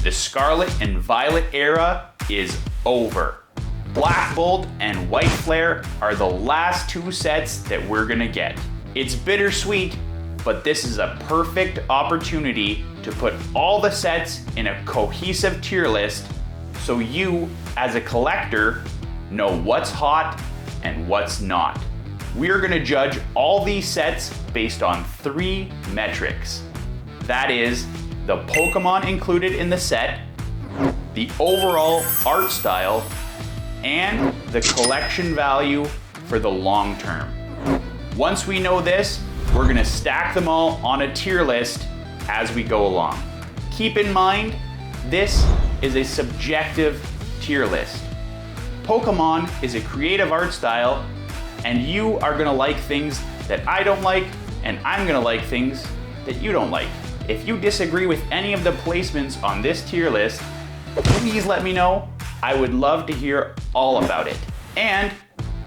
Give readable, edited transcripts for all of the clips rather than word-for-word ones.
The Scarlet and Violet era is over. Black Bolt and White Flare are the last two sets that we're gonna get. It's bittersweet, but this is a perfect opportunity to put all the sets in a cohesive tier list so you, as a collector, know what's hot and what's not. We're gonna judge all these sets based on 3 metrics. That is, the Pokemon included in the set, the overall art style, and the collection value for the long term. Once we know this, we're gonna stack them all on a tier list as we go along. Keep in mind, this is a subjective tier list. Pokemon is a creative art style, and you are gonna like things that I don't like, and I'm gonna like things that you don't like. If you disagree with any of the placements on this tier list, please let me know. I would love to hear all about it. And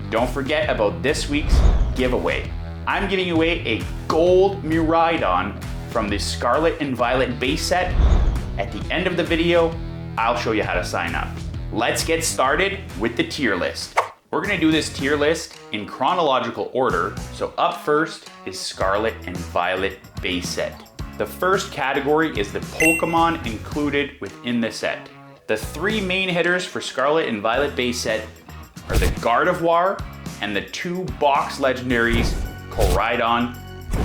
don't forget about this week's giveaway. I'm giving away a gold Miraidon from the Scarlet and Violet base set. At the end of the video, I'll show you how to sign up. Let's get started with the tier list. We're gonna do this tier list in chronological order. So up first is Scarlet and Violet base set. The first category is the Pokemon included within the set. The 3 main hitters for Scarlet and Violet base set are the Gardevoir and the 2 box legendaries, Miraidon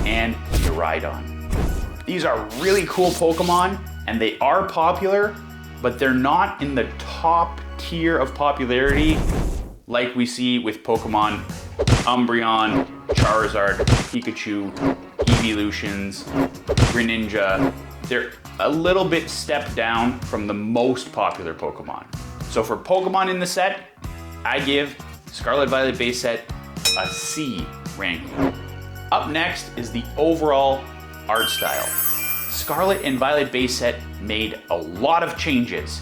and Miraidon. These are really cool Pokemon, and they are popular, but they're not in the top tier of popularity like we see with Pokemon Umbreon, Charizard, Pikachu, Evolutions, Greninja. They're a little bit stepped down from the most popular Pokemon. So for Pokemon in the set, I give Scarlet Violet base set a C ranking. Up next is the overall art style. Scarlet and Violet base set made a lot of changes.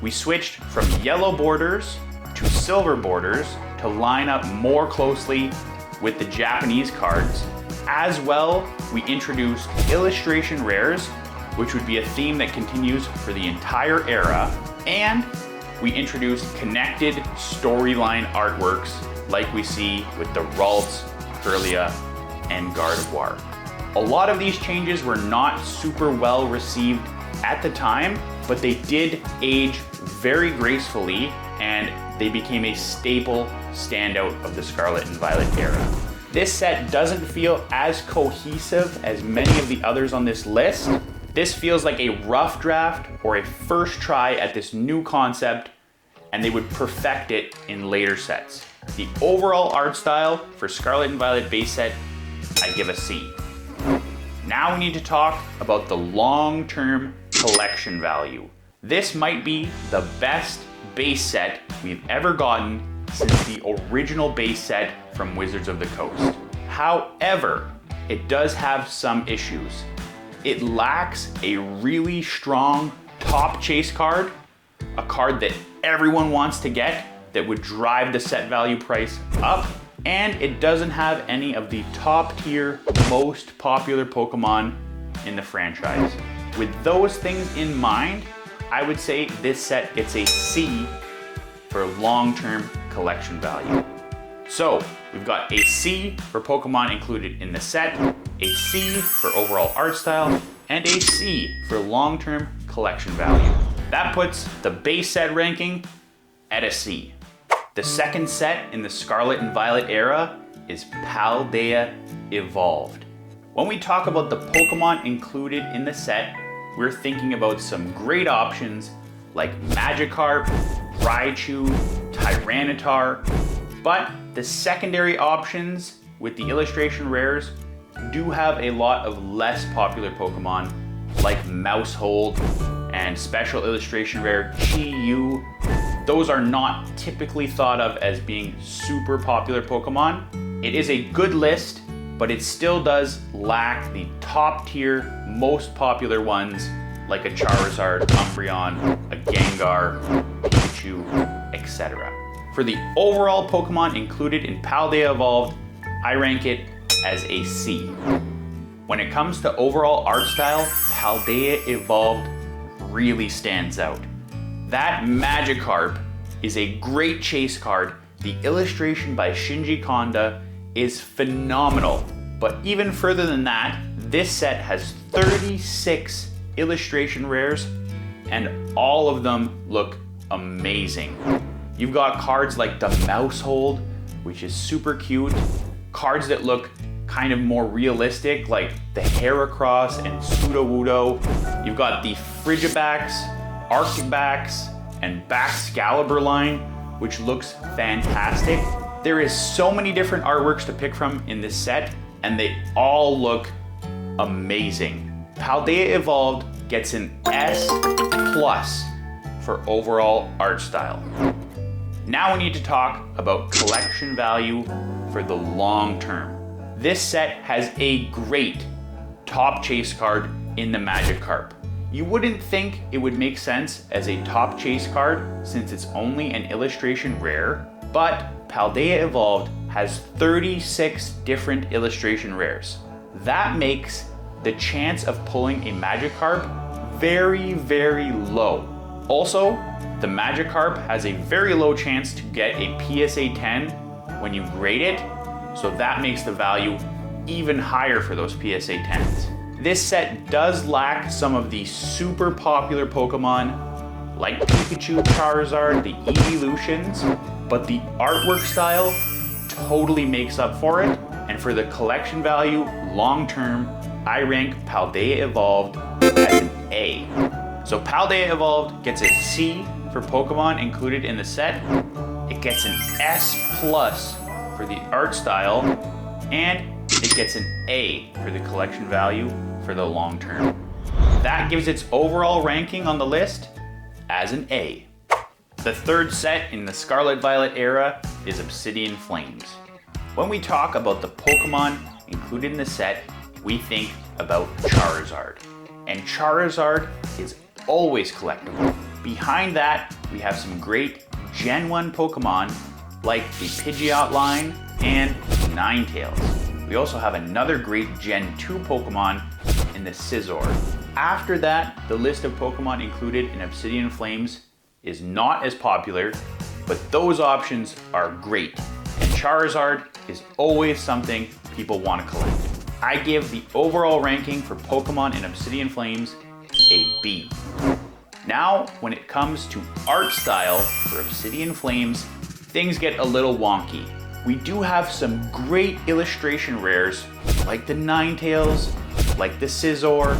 We switched from yellow borders to silver borders to line up more closely with the Japanese cards. As well, we introduced illustration rares, which would be a theme that continues for the entire era, and we introduced connected storyline artworks like we see with the Ralts, Kirlia, and Gardevoir. A lot of these changes were not super well received at the time, but they did age very gracefully, and they became a staple standout of the Scarlet and Violet era. This set doesn't feel as cohesive as many of the others on this list. This feels like a rough draft or a first try at this new concept, and they would perfect it in later sets. The overall art style for Scarlet and Violet base set, I give a C. Now we need to talk about the long-term collection value. This might be the best base set we've ever gotten since the original base set from Wizards of the Coast. However, it does have some issues. It lacks a really strong top chase card, a card that everyone wants to get that would drive the set value price up, and it doesn't have any of the top tier, most popular Pokemon in the franchise. With those things in mind, I would say this set gets a C for long-term collection value. So we've got a C for Pokemon included in the set, a C for overall art style, and a C for long-term collection value. That puts the base set ranking at a C. The second set in the Scarlet and Violet era is Paldea Evolved. When we talk about the Pokemon included in the set, we're thinking about some great options like Magikarp, Raichu, Tyranitar, but the secondary options with the illustration rares do have a lot of less popular Pokemon like Mousehold and special illustration rare Chi-Yu. Those are not typically thought of as being super popular Pokemon. It is a good list, but it still does lack the top tier, most popular ones like a Charizard, Umbreon, a Gengar, Pikachu, etc. For the overall Pokemon included in Paldea Evolved, I rank it as a C. When it comes to overall art style, Paldea Evolved really stands out. That Magikarp is a great chase card. The illustration by Shinji Kanda is phenomenal. But even further than that, this set has 36 illustration rares, and all of them look amazing. You've got cards like the Mousehold, which is super cute. Cards that look kind of more realistic, like the Heracross and Sudowoodo. You've got the Frigibax, Arctibax, and Baxcalibur line, which looks fantastic. There is so many different artworks to pick from in this set, and they all look amazing. Paldea Evolved gets an S+ for overall art style. Now we need to talk about collection value for the long term. This set has a great top chase card in the Magikarp. You wouldn't think it would make sense as a top chase card since it's only an illustration rare, but Paldea Evolved has 36 different illustration rares. That makes the chance of pulling a Magikarp very, very low. Also, the Magikarp has a very low chance to get a PSA 10 when you grade it, so that makes the value even higher for those PSA 10s. This set does lack some of the super popular Pokemon like Pikachu, Charizard, the Evolutions, but the artwork style totally makes up for it, and for the collection value long term, I rank Paldea Evolved as an A. So Paldea Evolved gets a C for Pokemon included in the set. It gets an S+ for the art style, and it gets an A for the collection value for the long term. That gives its overall ranking on the list as an A. The third set in the Scarlet Violet era is Obsidian Flames. When we talk about the Pokemon included in the set, we think about Charizard. And Charizard is always collectible. Behind that, we have some great Gen 1 Pokemon like the Pidgeot line and Ninetales. We also have another great Gen 2 Pokemon in the Scizor. After that, the list of Pokemon included in Obsidian Flames is not as popular, but those options are great. And Charizard is always something people want to collect. I give the overall ranking for Pokemon in Obsidian Flames a B. Now, when it comes to art style for Obsidian Flames, things get a little wonky. We do have some great illustration rares like the Ninetales, like the Scizor,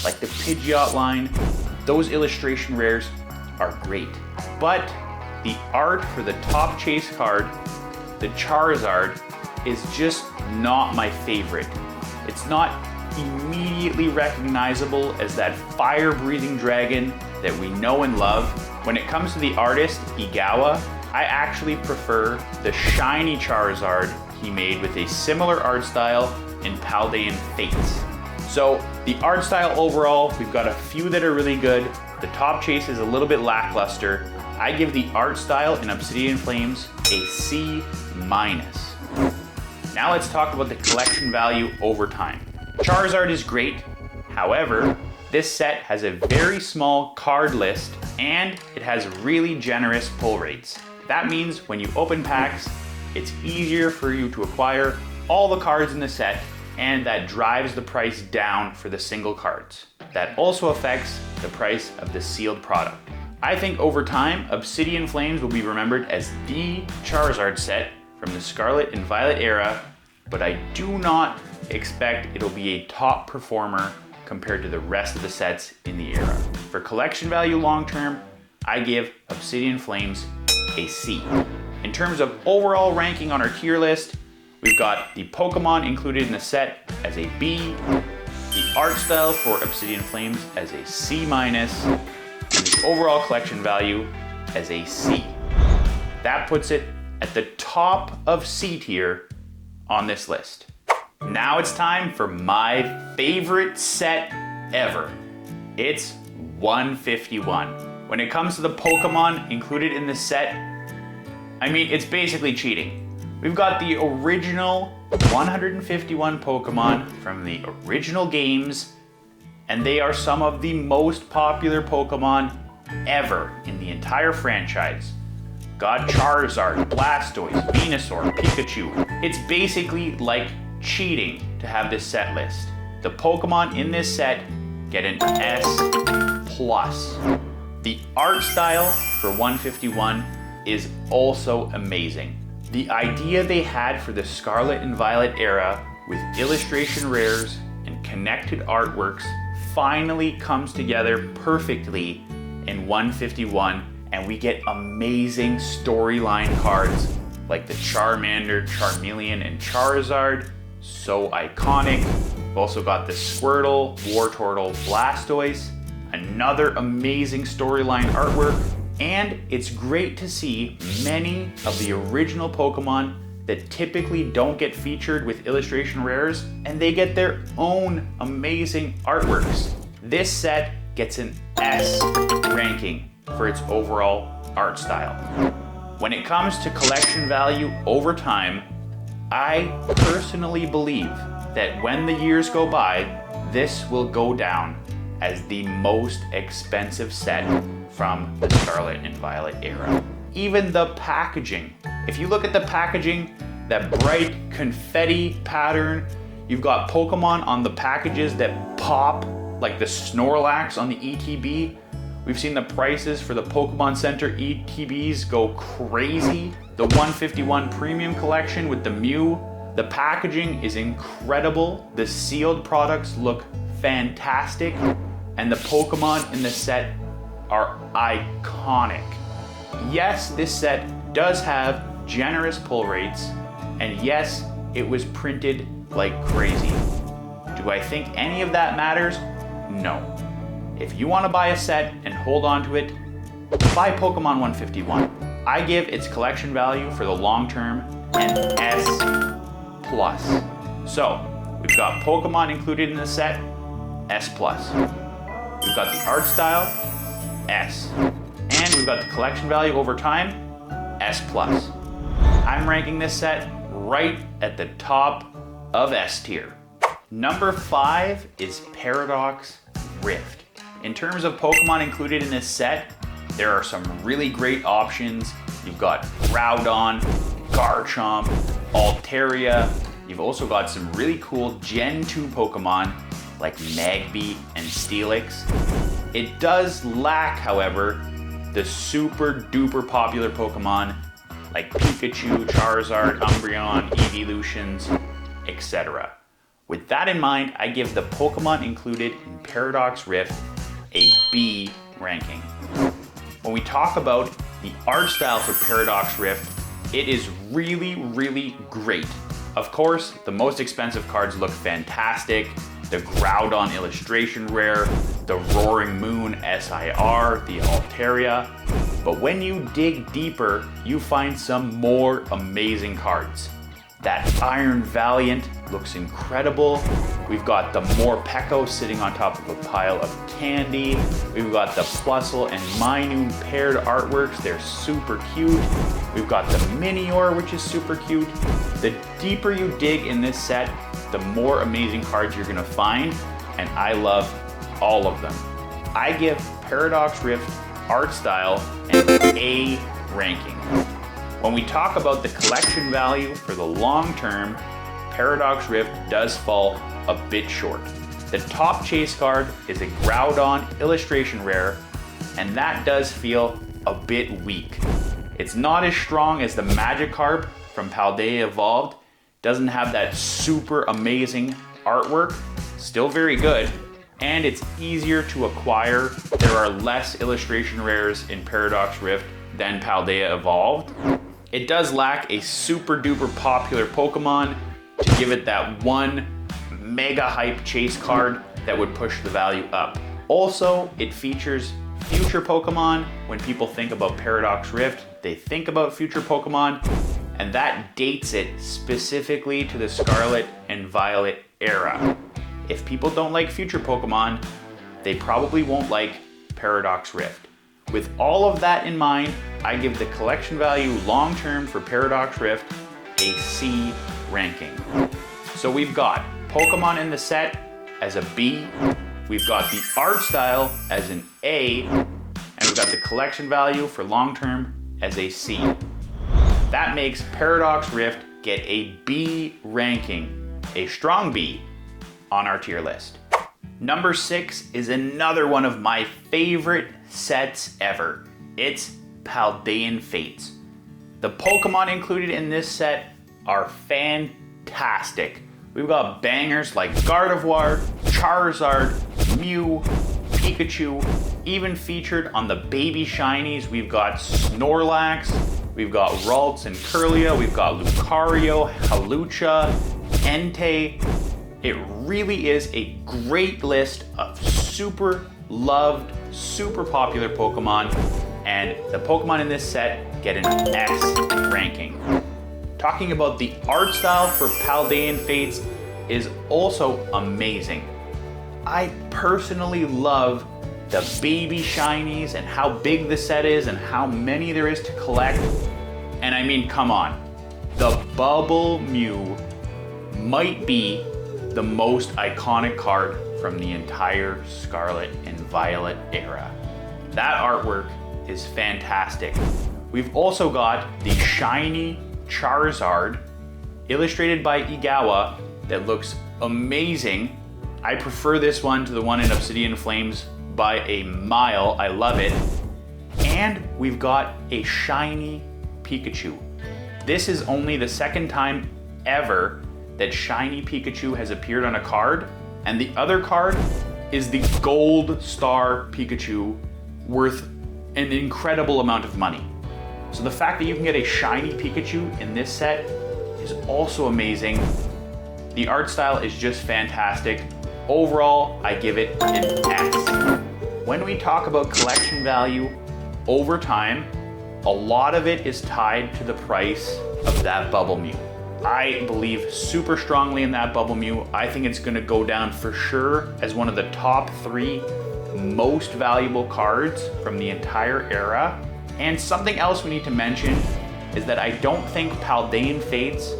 like the Pidgeot line. Those illustration rares are great. But the art for the top chase card, the Charizard, is just not my favorite. It's not immediately recognizable as that fire-breathing dragon that we know and love. When it comes to the artist, Igawa, I actually prefer the shiny Charizard he made with a similar art style in Paldean Fates. So the art style overall, we've got a few that are really good. The top chase is a little bit lackluster. I give the art style in Obsidian Flames a C-. Now let's talk about the collection value over time. Charizard is great. However, this set has a very small card list and it has really generous pull rates. That means when you open packs, it's easier for you to acquire all the cards in the set, and that drives the price down for the single cards. That also affects the price of the sealed product. I think over time, Obsidian Flames will be remembered as the Charizard set from the Scarlet and Violet era, but I do not expect it'll be a top performer compared to the rest of the sets in the era. For collection value long term, I give Obsidian Flames a C. In terms of overall ranking on our tier list, we've got the Pokemon included in the set as a B, the art style for Obsidian Flames as a C-, and the overall collection value as a C. That puts it at the top of C tier on this list. Now it's time for my favorite set ever. It's 151. When it comes to the Pokemon included in this set, I mean, it's basically cheating. We've got the original 151 Pokemon from the original games, and they are some of the most popular Pokemon ever in the entire franchise. Got Charizard, Blastoise, Venusaur, Pikachu. It's basically like cheating to have this set list. The Pokemon in this set get an S+. The art style for 151 is also amazing. The idea they had for the Scarlet and Violet era with illustration rares and connected artworks finally comes together perfectly in 151, and we get amazing storyline cards like the Charmander, Charmeleon, and Charizard. So iconic. We've also got the Squirtle, Wartortle, Blastoise. Another amazing storyline artwork. And it's great to see many of the original Pokemon that typically don't get featured with illustration rares, and they get their own amazing artworks. This set gets an S ranking for its overall art style. When it comes to collection value over time, I personally believe that when the years go by, this will go down as the most expensive set from the Scarlet and Violet era. Even the packaging. If you look at the packaging, that bright confetti pattern, you've got Pokemon on the packages that pop like the Snorlax on the ETB. We've seen the prices for the Pokemon Center ETBs go crazy. The 151 Premium Collection with the Mew, the packaging is incredible. The sealed products look fantastic, and the Pokemon in the set are iconic. Yes, this set does have generous pull rates, and yes, it was printed like crazy. Do I think any of that matters? No. If you want to buy a set and hold on to it, buy Pokemon 151. I give its collection value for the long term an S+. So, we've got Pokemon included in the set, S+. We've got the art style, S. And we've got the collection value over time, S+. I'm ranking this set right at the top of S tier. Number 5 is Paradox Rift. In terms of Pokemon included in this set, there are some really great options. You've got Groudon, Garchomp, Altaria. You've also got some really cool Gen 2 Pokemon like Magby and Steelix. It does lack, however, the super duper popular Pokemon like Pikachu, Charizard, Umbreon, Evolutions, etc. With that in mind, I give the Pokemon included in Paradox Rift a B ranking. When we talk about the art style for Paradox Rift, it is really, really great. Of course, the most expensive cards look fantastic. The Groudon illustration rare, the Roaring Moon SIR, the Altaria. But when you dig deeper, you find some more amazing cards. That Iron Valiant looks incredible. We've got the Morpeko sitting on top of a pile of candy. We've got the Plusle and Minun paired artworks. They're super cute. We've got the Minior, which is super cute. The deeper you dig in this set, the more amazing cards you're gonna find, and I love all of them. I give Paradox Rift art style an A ranking. When we talk about the collection value for the long term, Paradox Rift does fall a bit short. The top chase card is a Groudon illustration rare, and that does feel a bit weak. It's not as strong as the Magikarp from Paldea Evolved, doesn't have that super amazing artwork, still very good, and it's easier to acquire. There are less illustration rares in Paradox Rift than Paldea Evolved. It does lack a super duper popular Pokemon to give it that one mega hype chase card that would push the value up. Also, it features future Pokemon. When people think about Paradox Rift, they think about future Pokemon, and that dates it specifically to the Scarlet and Violet era. If people don't like future Pokemon, they probably won't like Paradox Rift. With all of that in mind, I give the collection value long term for Paradox Rift a C ranking. So we've got Pokemon in the set as a B, We've got the art style as an A, and we've got the collection value for long term as a C. That makes Paradox Rift get a B ranking, a strong B, on our tier list. Number 6 is another one of my favorite sets ever. It's Paldean Fates. The Pokemon included in this set are fantastic. We've got bangers like Gardevoir, Charizard, Mew, Pikachu. Even featured on the baby shinies, we've got Snorlax, we've got Ralts and Kirlia, we've got Lucario, Hawlucha, Entei. It really is a great list of super loved, super popular Pokemon, and the Pokemon in this set get an S ranking. Talking about the art style for Paldean Fates is also amazing. I personally love the baby shinies and how big the set is and how many there is to collect. And I mean, come on, the Bubble Mew might be the most iconic card from the entire Scarlet and Violet era. That artwork is fantastic. We've also got the shiny Charizard, illustrated by Igawa, that looks amazing. I prefer this one to the one in Obsidian Flames by a mile. I love it. And we've got a shiny Pikachu. This is only the second time ever that shiny Pikachu has appeared on a card, and the other card is the Gold Star Pikachu, worth an incredible amount of money. So the fact that you can get a shiny Pikachu in this set is also amazing. The art style is just fantastic. Overall, I give it an X. When we talk about collection value over time, a lot of it is tied to the price of that Bubble Mew. I believe super strongly in that Bubble Mew. I think it's going to go down for sure as one of the top 3 most valuable cards from the entire era. And something else we need to mention is that I don't think Paldean Fates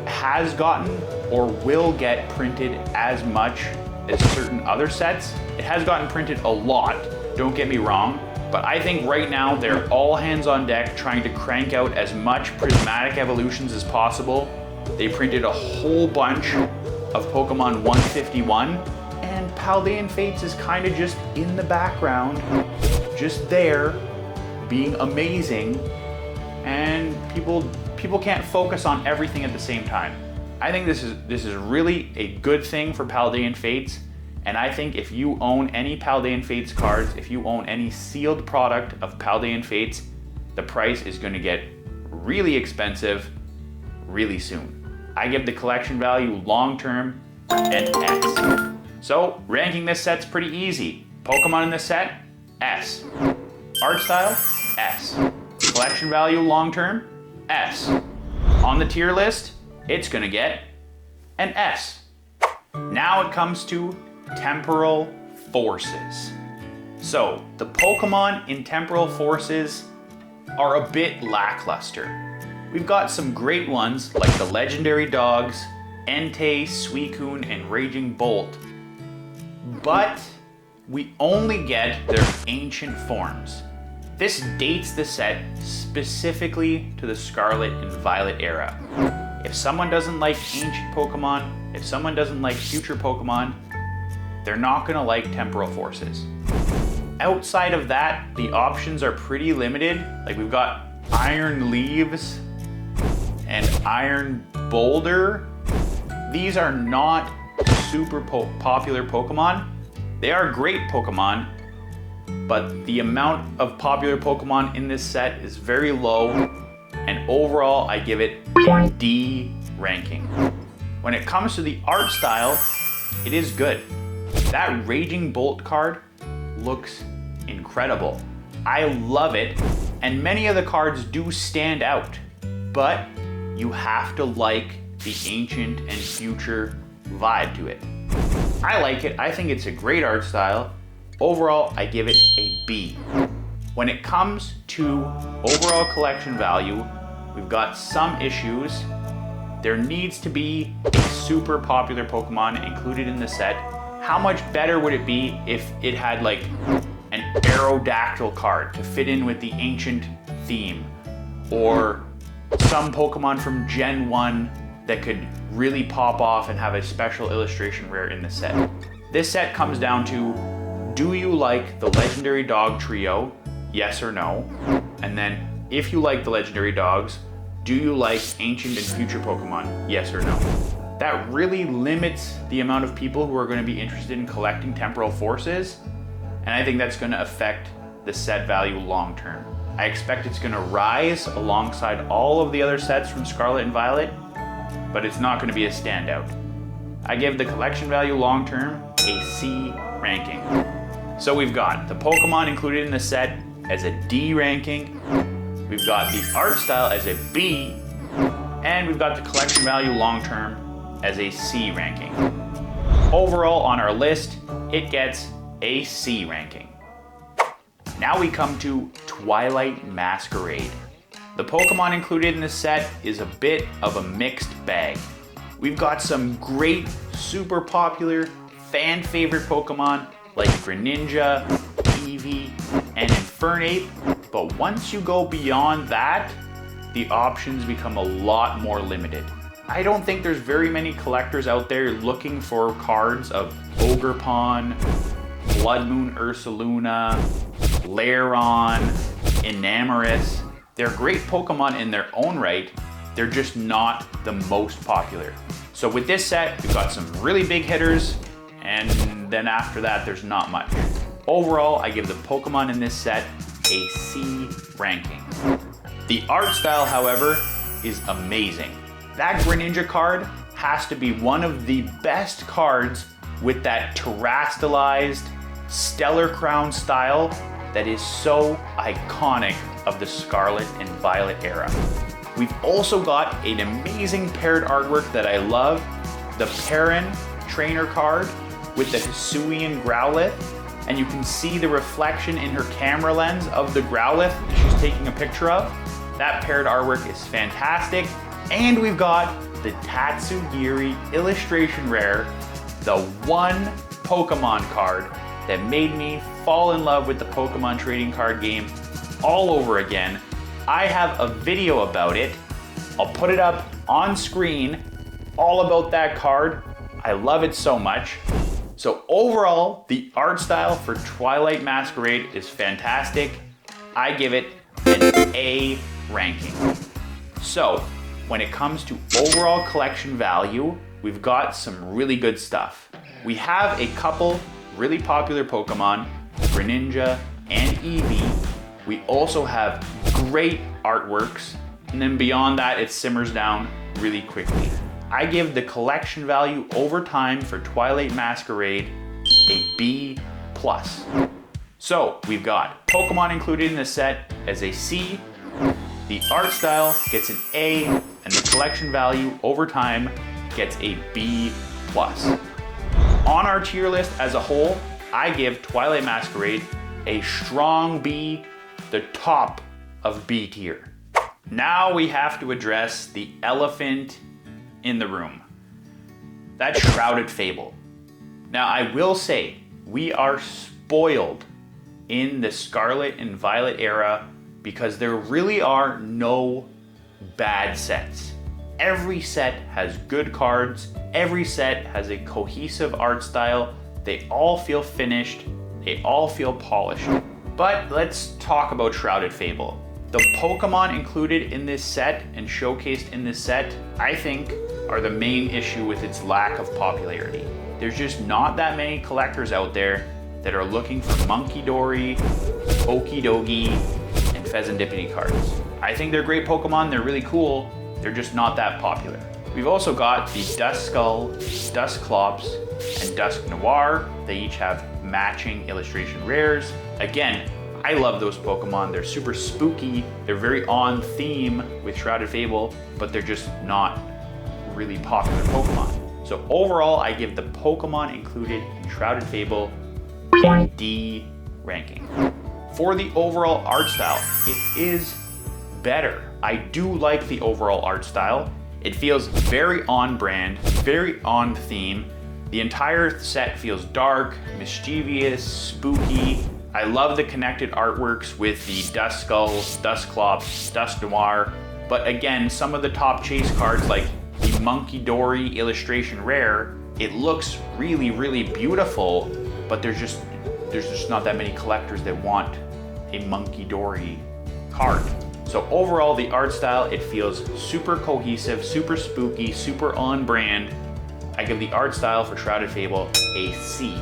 has gotten or will get printed as much as certain other sets. It has gotten printed a lot, don't get me wrong, but I think right now they're all hands on deck trying to crank out as much prismatic evolutions as possible. They printed a whole bunch of Pokemon 151, and Paldean Fates is kind of just in the background, just there, being amazing, and people can't focus on everything at the same time. I think this is really a good thing for Paldean Fates, and I think if you own any Paldean Fates cards, if you own any sealed product of Paldean Fates, the price is going to get really expensive really soon. I give the collection value long term an X. So ranking this set's pretty easy. Pokemon in this set, S. Art style, S. Collection value long term, S. On the tier list, it's gonna get an S. Now it comes to Temporal Forces. So the Pokemon in Temporal Forces are a bit lackluster. We've got some great ones like the legendary dogs, Entei, Suicune, and Raging Bolt, but we only get their ancient forms. This dates the set specifically to the Scarlet and Violet era. If someone doesn't like ancient Pokemon, if someone doesn't like future Pokemon, they're not gonna like Temporal Forces. Outside of that, the options are pretty limited. Like we've got Iron Leaves and Iron Boulder. These are not super popular Pokemon. They are great Pokemon, but the amount of popular Pokemon in this set is very low, and overall I give it a D ranking. When it comes to the art style, it is good. That Raging Bolt card looks incredible. I love it, and many of the cards do stand out, but you have to like the ancient and future vibe to it. I like it. I think it's a great art style. Overall, I give it a B. When it comes to overall collection value, we've got some issues. There needs to be a super popular Pokemon included in the set. how much better would it be if it had like an Aerodactyl card to fit in with the ancient theme, or some Pokemon from Gen 1 that could really pop off and have a special illustration rare in the set. This set comes down to, do you like the legendary dog trio? Yes or no? And then if you like the legendary dogs, do you like ancient and future Pokemon? Yes or no? That really limits the amount of people who are going to be interested in collecting Temporal Forces, and I think that's going to affect the set value long term. I expect it's going to rise alongside all of the other sets from Scarlet and Violet, but it's not going to be a standout. I give the collection value long term a C ranking. So we've got the Pokemon included in the set as a D ranking, we've got the art style as a B, and we've got the collection value long term as a C ranking. Overall on our list, it gets a C ranking. Now we come to Twilight Masquerade. The Pokemon included in this set is a bit of a mixed bag. We've got some great, super popular, fan favorite Pokemon like Greninja, Eevee, and Infernape, but once you go beyond that, the options become a lot more limited. I don't think there's very many collectors out there looking for cards of Ogerpon, Blood Moon Ursaluna, Lairon, Enamorus. They're great Pokemon in their own right, they're just not the most popular. So with this set, we've got some really big hitters, and then after that, there's not much. Overall, I give the Pokemon in this set a C ranking. The art style, however, is amazing. That Greninja card has to be one of the best cards with that terastallized Stellar Crown style that is so iconic of the Scarlet and Violet era. We've also got an amazing paired artwork that I love, the Perrin trainer card with the Hisuian Growlithe, and you can see the reflection in her camera lens of the Growlithe that she's taking a picture of. That paired artwork is fantastic. And we've got the Tatsugiri illustration rare, the one Pokemon card that made me fall in love with the Pokemon trading card game all over again. I have a video about it. I'll put it up on screen, all about that card. I love it so much. So overall, the art style for Twilight Masquerade is fantastic. I give it an A ranking. So when it comes to overall collection value, we've got some really good stuff. We have a couple really popular Pokemon, Greninja and Eevee. We also have great artworks, and then beyond that, it simmers down really quickly. I give the collection value over time for Twilight Masquerade a B+. So we've got Pokemon included in the set as a C, the art style gets an A, and the collection value over time gets a B+. On our tier list as a whole, I give Twilight Masquerade a strong B, the top of B tier. Now we have to address the elephant in the room. That's Shrouded Fable. Now I will say, we are spoiled in the Scarlet and Violet era because there really are no bad sets. Every set has good cards, every set has a cohesive art style, they all feel finished, they all feel polished. But let's talk about Shrouded Fable. The Pokemon included in this set and showcased in this set, I think, are the main issue with its lack of popularity. There's just not that many collectors out there that are looking for Munkidori, Okidogi, and Pheasantipity cards. I think they're great Pokemon, they're really cool, they're just not that popular. We've also got the Duskull, Dusclops, and Dusk Noir. They each have matching illustration rares. Again, I love those Pokemon. They're super spooky. They're very on theme with Shrouded Fable, but they're just not really popular Pokemon. So overall, I give the Pokemon included in Shrouded Fable a D ranking. For the overall art style, it is better. I do like the overall art style. It feels very on brand, very on theme. The entire set feels dark, mischievous, spooky. I love the connected artworks with the Duskull, Dusclops, Dusknoir, but again, some of the top chase cards like the Monkey Dory illustration rare, it looks really, really beautiful, but there's just not that many collectors that want a Monkey Dory card. So overall, the art style, it feels super cohesive, super spooky, super on brand. I give the art style for Shrouded Fable a C.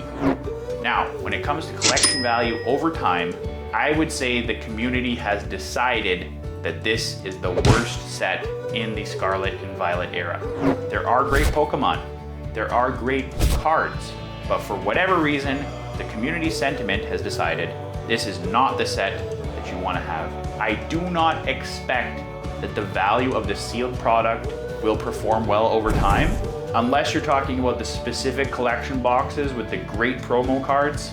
Now, when it comes to collection value over time, I would say the community has decided that this is the worst set in the Scarlet and Violet era. There are great Pokemon, there are great cards, but for whatever reason, the community sentiment has decided this is not the set that you want to have. I do not expect that the value of the sealed product will perform well over time, unless you're talking about the specific collection boxes with the great promo cards,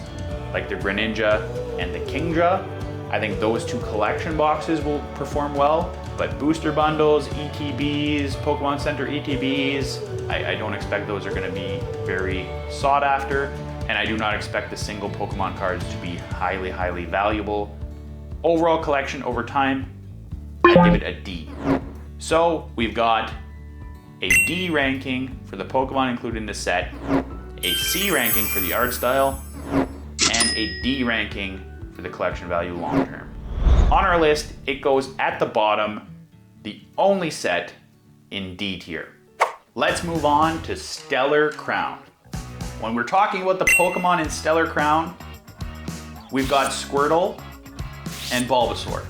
like the Greninja and the Kingdra. I think those two collection boxes will perform well, but booster bundles, ETBs, Pokemon Center ETBs, I don't expect those are going to be very sought after, and I do not expect the single Pokemon cards to be highly, highly valuable. Overall collection over time, I give it a D. So we've got a D ranking for the Pokemon included in the set, a C ranking for the art style, and a D ranking for the collection value long term. On our list, it goes at the bottom, the only set in D tier. Let's move on to Stellar Crown. When we're talking about the Pokemon in Stellar Crown, we've got Squirtle and Bulbasaur.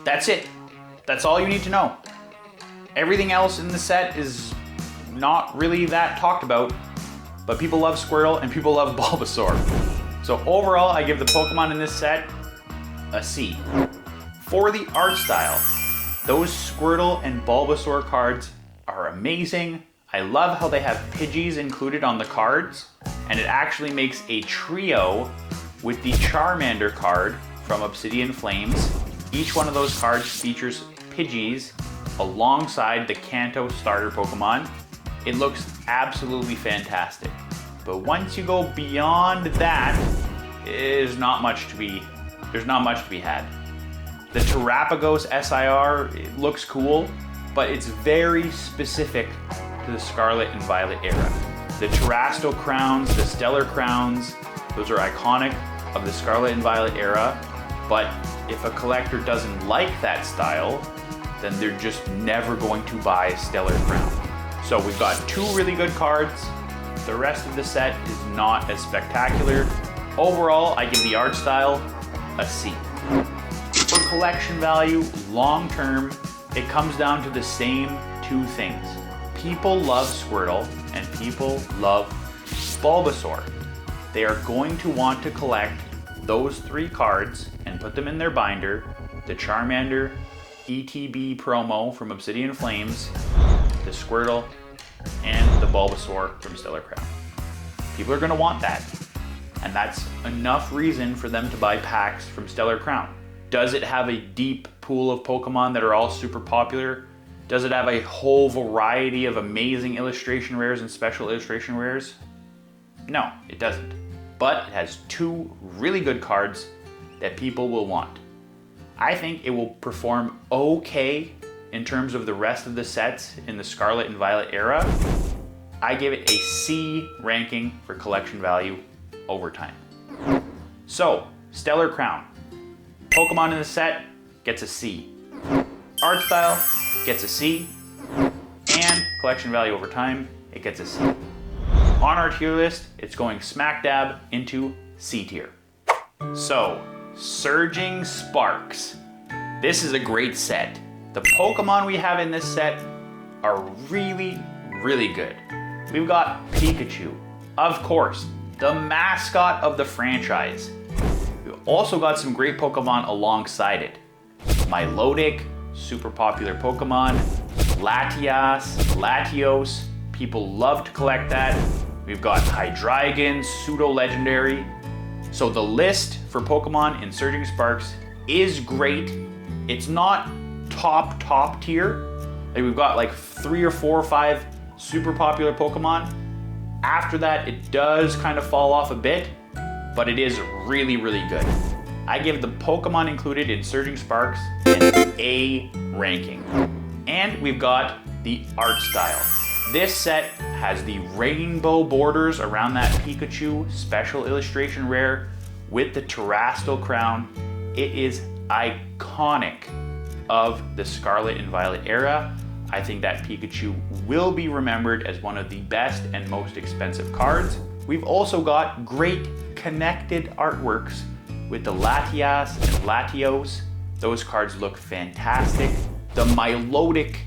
That's it. That's all you need to know. Everything else in the set is not really that talked about, but people love Squirtle and people love Bulbasaur. So overall, I give the Pokemon in this set a C. For the art style, those Squirtle and Bulbasaur cards are amazing. I love how they have Pidgeys included on the cards, and it actually makes a trio with the Charmander card from Obsidian Flames. Each one of those cards features Pidgeys alongside the Kanto starter Pokemon. It looks absolutely fantastic. But once you go beyond that, there's not much to be had. The Terrapagos SIR, it looks cool, but it's very specific to the Scarlet and Violet era. The Terrasto crowns, the Stellar crowns, those are iconic of the Scarlet and Violet era, but if a collector doesn't like that style, then they're just never going to buy Stellar Crown. So we've got two really good cards. The rest of the set is not as spectacular. Overall, I give the art style a C. For collection value, long term, it comes down to the same two things. People love Squirtle and people love Bulbasaur. They are going to want to collect those three cards and put them in their binder. The Charmander ETB promo from Obsidian Flames, the Squirtle, and the Bulbasaur from Stellar Crown. People are going to want that, and that's enough reason for them to buy packs from Stellar Crown. Does it have a deep pool of Pokemon that are all super popular? Does it have a whole variety of amazing illustration rares and special illustration rares? No, it doesn't. But it has two really good cards that people will want. I think it will perform okay in terms of the rest of the sets in the Scarlet and Violet era. I give it a C ranking for collection value over time. So, Stellar Crown. Pokemon in the set gets a C. Art style gets a C. And collection value over time, it gets a C. On our tier list, it's going smack dab into C tier. So, Surging Sparks. This is a great set. The Pokemon we have in this set are really, really good. We've got Pikachu, of course, the mascot of the franchise. We've also got some great Pokemon alongside it. Milotic, super popular Pokemon. Latias, Latios, people love to collect that. We've got Hydreigon, pseudo-legendary. So the list for Pokemon in Surging Sparks is great. It's not top tier. Like we've got like 3 or 4 or 5 super popular Pokemon, After that, it does kind of fall off a bit, but it is really, really good. I give the Pokemon included in Surging Sparks an A ranking. And we've got the art style. This set has the rainbow borders around that Pikachu special illustration rare with the terrestrial crown. It is iconic of the Scarlet and Violet era. I think that Pikachu will be remembered as one of the best and most expensive cards. We've also got great connected artworks with the Latias and Latios. Those cards look fantastic. The Milotic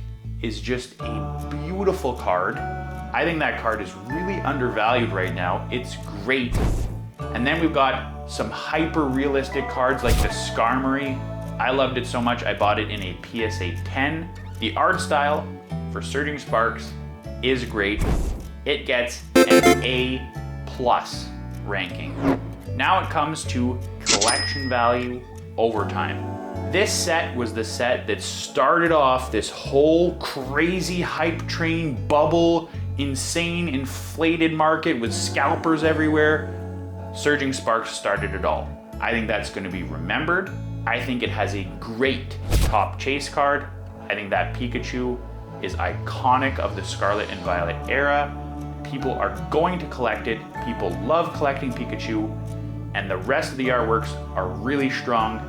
is just a beautiful card. I think that card is really undervalued right now. It's great. And then we've got some hyper realistic cards like the Skarmory. I loved it so much I bought it in a PSA 10. The art style for Surging Sparks is great. It gets an A+ ranking. Now it comes to collection value over time. This set was the set that started off this whole crazy hype train bubble, insane inflated market with scalpers everywhere. Surging Sparks started it all. I think that's going to be remembered. I think it has a great top chase card. I think that Pikachu is iconic of the Scarlet and Violet era. People are going to collect it. People love collecting Pikachu, and the rest of the artworks are really strong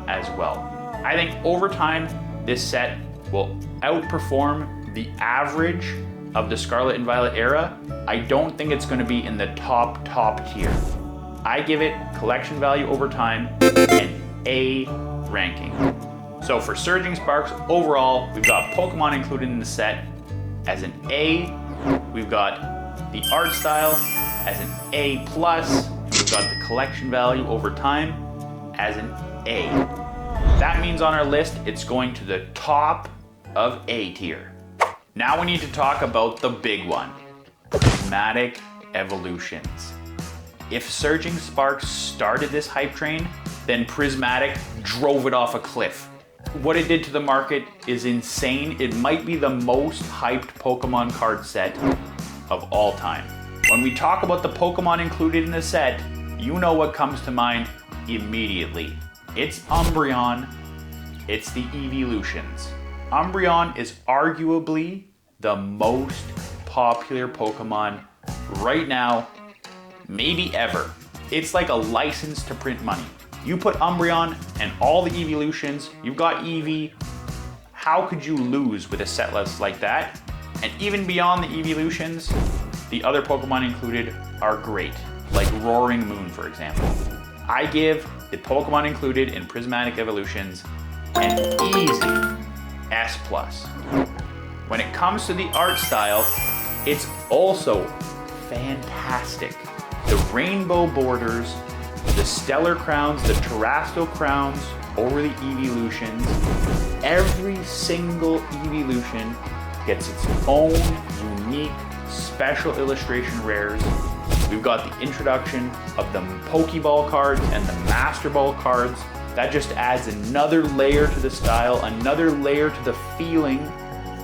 as well. I think over time, this set will outperform the average of the Scarlet and Violet era. I don't think it's going to be in the top tier. I give it collection value over time an A ranking. So for Surging Sparks, overall, we've got Pokemon included in the set as an A. We've got the art style as an A+. We've got the collection value over time as an A. That means on our list, it's going to the top of A tier. Now we need to talk about the big one, Prismatic Evolutions. If Surging Sparks started this hype train, then Prismatic drove it off a cliff. What it did to the market is insane. It might be the most hyped Pokemon card set of all time. When we talk about the Pokemon included in the set, you know what comes to mind immediately. It's Umbreon, it's the Evolutions. Umbreon is arguably the most popular Pokemon right now, maybe ever. It's like a license to print money. You put Umbreon and all the Evolutions, you've got Eevee. How could you lose with a set list like that? And even beyond the Evolutions, the other Pokemon included are great, like Roaring Moon, for example. I give the Pokemon included in Prismatic Evolutions an easy S+. When it comes to the art style, it's also fantastic. The rainbow borders, the stellar crowns, the terrestrial crowns over the Evolutions. Every single Evolution gets its own unique special illustration rares. We've got the introduction of the Pokeball cards and the Master Ball cards. That just adds another layer to the style, another layer to the feeling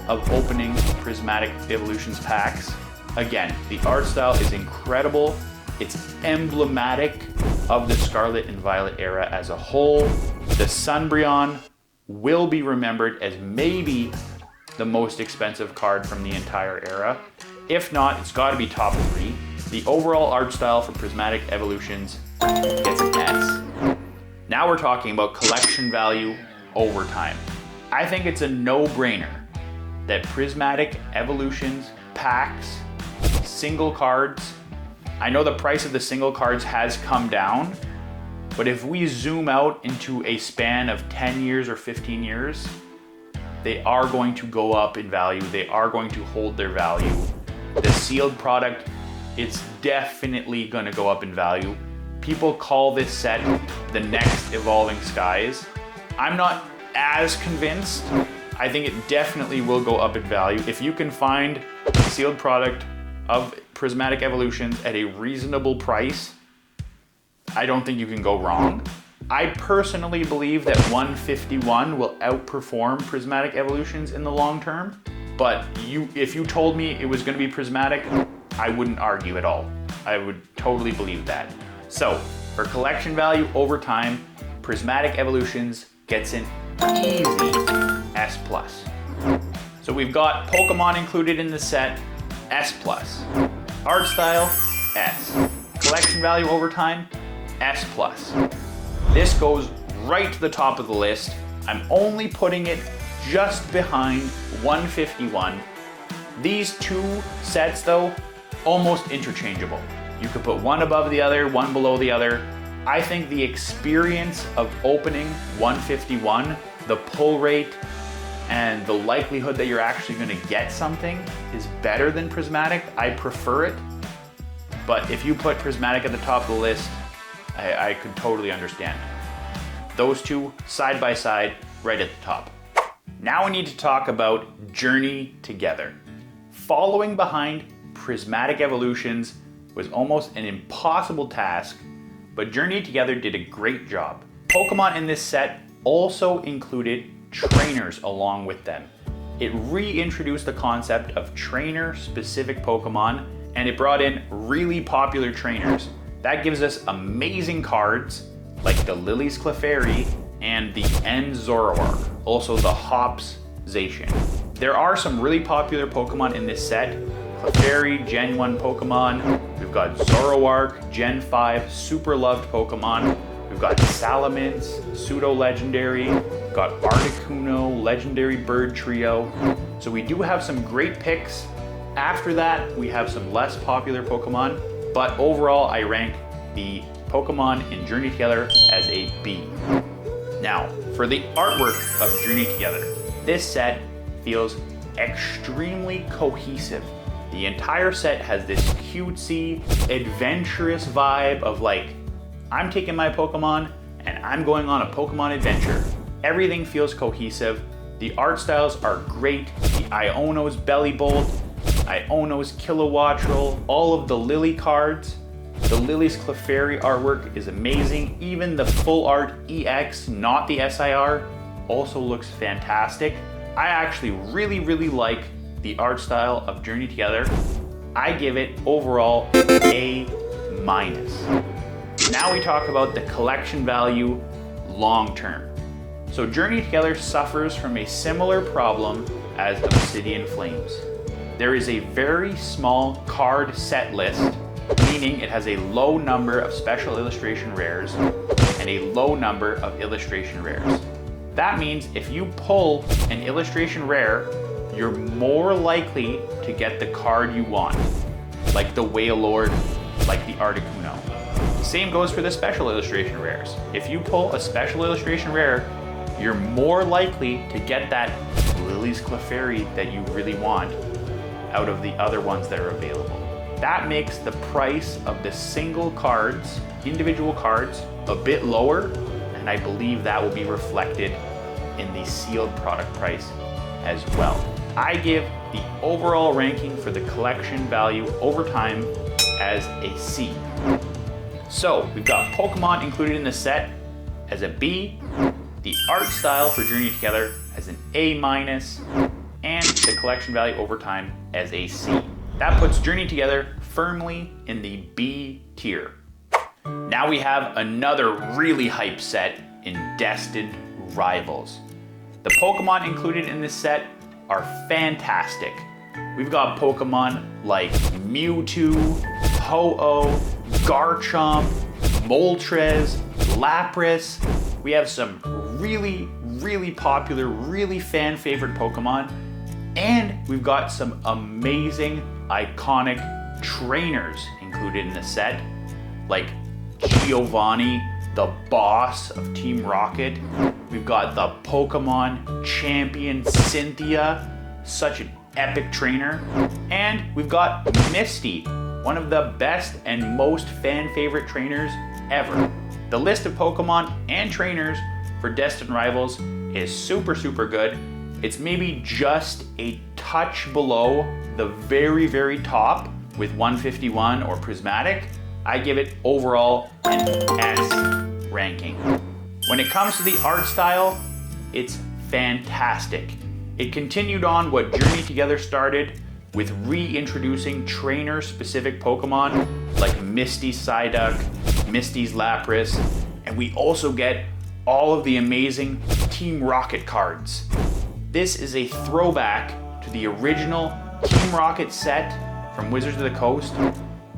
of opening Prismatic Evolutions packs. Again, the art style is incredible. It's emblematic of the Scarlet and Violet era as a whole. The Sunbreon will be remembered as maybe the most expensive card from the entire era. If not, it's got to be top 3. The overall art style for Prismatic Evolutions gets an S. Now we're talking about collection value over time. I think it's a no-brainer that Prismatic Evolutions packs, single cards. I know the price of the single cards has come down, but if we zoom out into a span of 10 years or 15 years, they are going to go up in value. They are going to hold their value. The sealed product, it's definitely going to go up in value. People call this set the next Evolving Skies. I'm not as convinced. I think it definitely will go up in value. If you can find a sealed product of Prismatic Evolutions at a reasonable price, I don't think you can go wrong. I personally believe that 151 will outperform Prismatic Evolutions in the long term. But if you told me it was going to be Prismatic, I wouldn't argue at all. I would totally believe that. So for collection value over time, Prismatic Evolutions gets an easy S+. So we've got Pokemon included in the set, S+. Art style, S. Collection value over time, S+. This goes right to the top of the list. I'm only putting it just behind 151. These two sets though, almost interchangeable. You could put one above the other, one below the other. I think the experience of opening 151, the pull rate, and the likelihood that you're actually gonna get something is better than Prismatic. I prefer it. But if you put Prismatic at the top of the list, I could totally understand. Those two side by side, right at the top. Now we need to talk about Journey Together. Following behind Prismatic Evolutions was almost an impossible task, but Journey Together did a great job. Pokemon in this set also included trainers along with them. It reintroduced the concept of trainer-specific Pokemon, and it brought in really popular trainers. That gives us amazing cards like the Lily's Clefairy and the End Zoroark, also the Hops Zacian. There are some really popular Pokemon in this set. Clefairy, Gen 1 Pokemon. We've got Zoroark, Gen 5, super loved Pokemon. We've got Salamence, pseudo-legendary. We've got Articuno, legendary bird trio. So we do have some great picks. After that, we have some less popular Pokemon, but overall I rank the Pokemon in Journey Together as a B. Now, for the artwork of Journey Together, this set feels extremely cohesive. The entire set has this cutesy, adventurous vibe of like, I'm taking my Pokemon and I'm going on a Pokemon adventure. Everything feels cohesive. The art styles are great. The Iono's Bellibolt, Iono's Kilowattrel, all of the Lily cards. The Lily's Clefairy artwork is amazing. Even the full art EX, not the SIR, also looks fantastic. I actually really like the art style of Journey Together. I give it overall A-. Now we talk about the collection value long term. So Journey Together suffers from a similar problem as Obsidian Flames. There is a very small card set list, meaning it has a low number of special illustration rares and a low number of illustration rares. That means if you pull an illustration rare, you're more likely to get the card you want, like the Wailord, like the Articuno. Same goes for the special illustration rares. If you pull a special illustration rare, you're more likely to get that Lily's Clefairy that you really want out of the other ones that are available. That makes the price of the single cards, individual cards, a bit lower, and I believe that will be reflected in the sealed product price as well. I give the overall ranking for the collection value over time as a C. So we've got Pokemon included in the set as a B, the art style for Journey Together as an A-, and the collection value over time as a C. That puts Journey Together firmly in the B tier. Now we have another really hype set in Destined Rivals. The Pokemon included in this set are fantastic. We've got Pokemon like Mewtwo, Ho-Oh, Garchomp, Moltres, Lapras. We have some really popular, really fan favorite Pokemon, and we've got some amazing, iconic trainers included in the set, like Giovanni, the boss of Team Rocket. We've got the Pokemon champion Cynthia, such an epic trainer. And we've got Misty, one of the best and most fan favorite trainers ever. The list of Pokemon and trainers for Destined Rivals is super good. It's maybe just a touch below the very top with 151 or Prismatic. I give it overall an S ranking. When it comes to the art style, it's fantastic. It continued on what Journey Together started. with reintroducing trainer-specific Pokemon like Misty's Psyduck, Misty's Lapras, and we also get all of the amazing Team Rocket cards. This is a throwback to the original Team Rocket set from Wizards of the Coast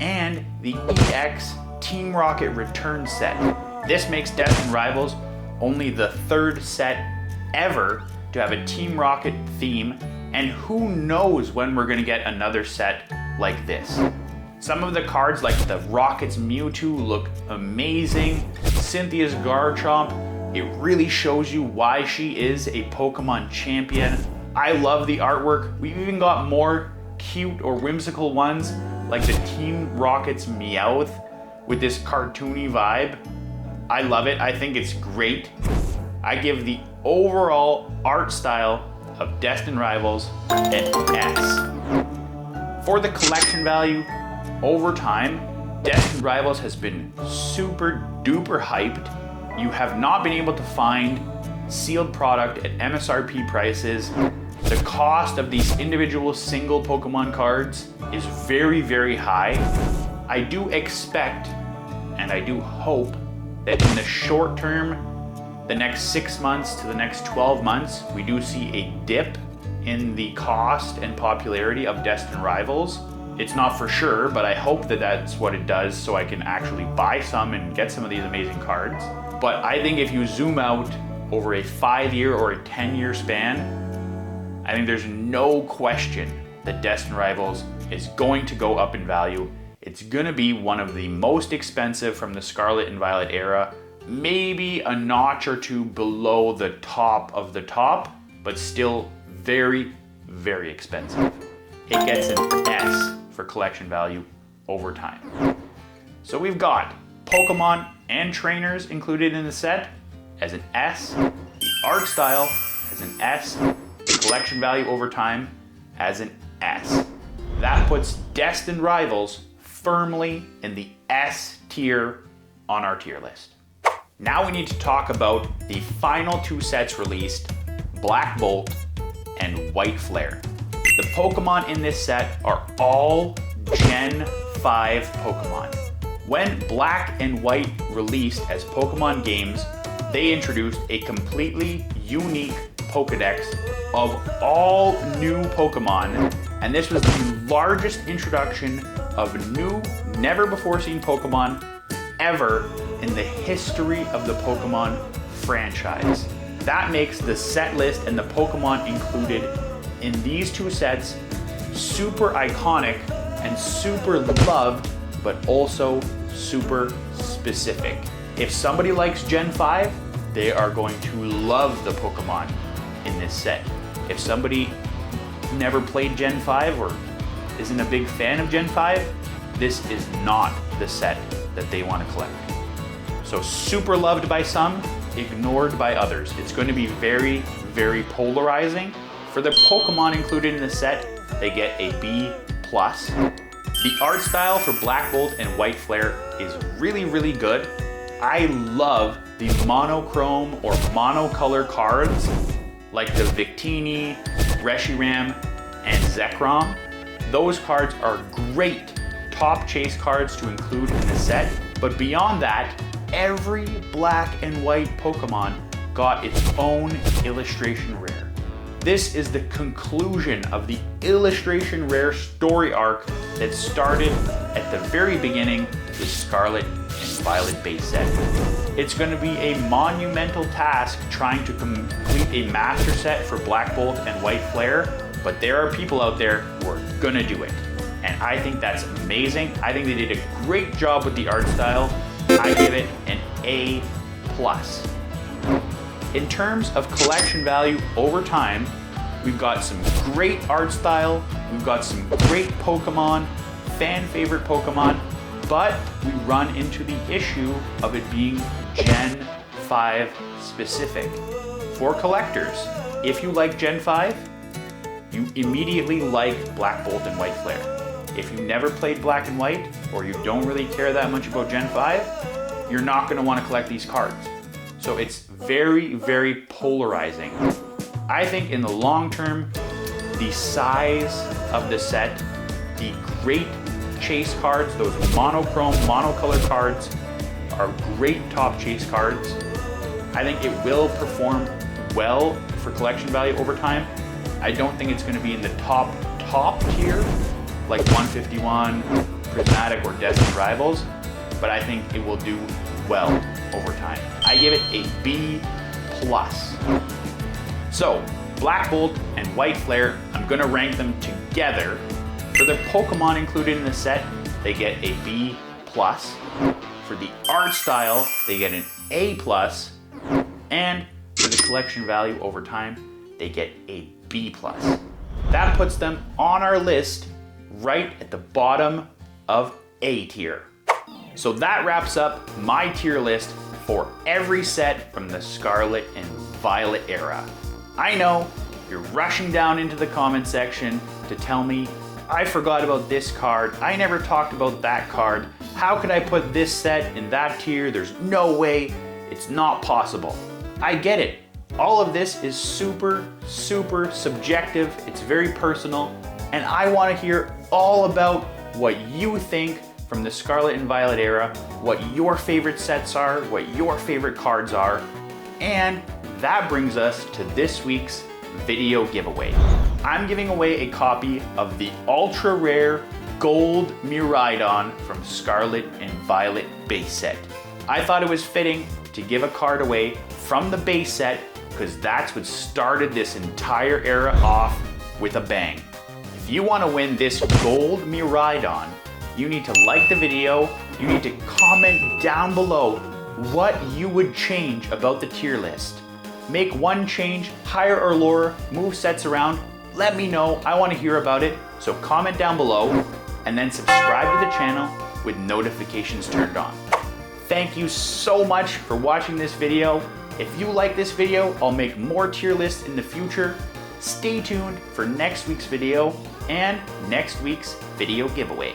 and the EX Team Rocket Return set. This makes Destined Rivals only the third set ever to have a Team Rocket theme, and who knows when we're gonna get another set like this. Some of the cards like the Rocket's Mewtwo look amazing. Cynthia's Garchomp, it really shows you why she is a Pokemon champion. I love the artwork. We've even got more cute or whimsical ones like the Team Rocket's Meowth with this cartoony vibe. I love it. I think it's great. I give the overall art style of Destined Rivals an S. For the collection value, over time, Destined Rivals has been super duper hyped. You have not been able to find sealed product at MSRP prices. The cost of these individual single Pokemon cards is very, very high. I do expect and I do hope that in the short term, the next 6 months to the next 12 months, we do see a dip in the cost and popularity of Destined Rivals. It's not for sure, but I hope that that's what it does so I can actually buy some and get some of these amazing cards. But I think if you zoom out over a 5-year or a 10-year span, I think there's no question that Destined Rivals is going to go up in value. It's gonna be one of the most expensive from the Scarlet and Violet era, maybe a notch or two below the top of the top, but still very, very expensive. It gets an S for collection value over time. So we've got Pokemon and trainers included in the set as an S, the art style as an S, the collection value over time as an S. That puts Destined Rivals firmly in the S tier on our tier list. Now we need to talk about the final 2 sets released, Black Bolt and White Flare. The Pokemon in this set are all Gen 5 Pokemon. When Black and White released as Pokemon games, they introduced a completely unique Pokedex of all new Pokemon, and this was the largest introduction of new, never before seen Pokemon ever in the history of the Pokemon franchise. That makes the set list and the Pokemon included in these 2 sets super iconic and super loved, but also super specific. If somebody likes Gen 5, they are going to love the Pokemon in this set. If somebody never played Gen 5 or isn't a big fan of Gen 5, this is not the set that they want to collect. So super loved by some, ignored by others. It's going to be very, very polarizing. For the Pokemon included in the set, they get a B+. The art style for Black Bolt and White Flare is really, really good. I love the monochrome or monocolor cards like the Victini, Reshiram, and Zekrom. Those cards are great top chase cards to include in the set, but beyond that, every Black and White Pokemon got its own illustration rare. This is the conclusion of the illustration rare story arc that started at the very beginning with Scarlet and Violet base set. It's going to be a monumental task trying to complete a master set for Black Bolt and White Flare, but there are people out there who are going to do it. And I think that's amazing. I think they did a great job with the art style. I give it an A+. In terms of collection value over time, we've got some great art style, we've got some great Pokemon, fan favorite Pokemon, but we run into the issue of it being Gen 5 specific. For collectors, if you like Gen 5, you immediately like Black Bolt and White Flare. If you never played Black and White, or you don't really care that much about Gen 5, you're not going to want to collect these cards. So it's very, very polarizing. I think in the long term, the size of the set, the great chase cards, those monochrome, monocolor cards are great top chase cards. I think it will perform well for collection value over time. I don't think it's going to be in the top tier, like 151, Prismatic, or Destined Rivals, but I think it will do well over time. I give it a B+. So, Black Bolt and White Flare, I'm gonna rank them together. For the Pokemon included in the set, they get a B+. For the art style, they get an A+. And for the collection value over time, they get a B+. That puts them on our list right at the bottom of A tier. So that wraps up my tier list for every set from the Scarlet and Violet era. I know you're rushing down into the comment section to tell me, I forgot about this card, I never talked about that card, how could I put this set in that tier? There's no way, it's not possible. I get it. All of this is super subjective, it's very personal, and I want to hear all about what you think from the Scarlet and Violet era, what your favorite sets are, what your favorite cards are, and that brings us to this week's video giveaway. I'm giving away a copy of the ultra rare gold Miraidon from Scarlet and Violet base set. I thought it was fitting to give a card away from the base set because that's what started this entire era off with a bang. If you want to win this gold Miraidon, you need to like the video, you need to comment down below what you would change about the tier list. Make one change, higher or lower, move sets around, let me know, I want to hear about it. So comment down below and then subscribe to the channel with notifications turned on. Thank you so much for watching this video. If you like this video, I'll make more tier lists in the future. Stay tuned for next week's video and next week's video giveaway.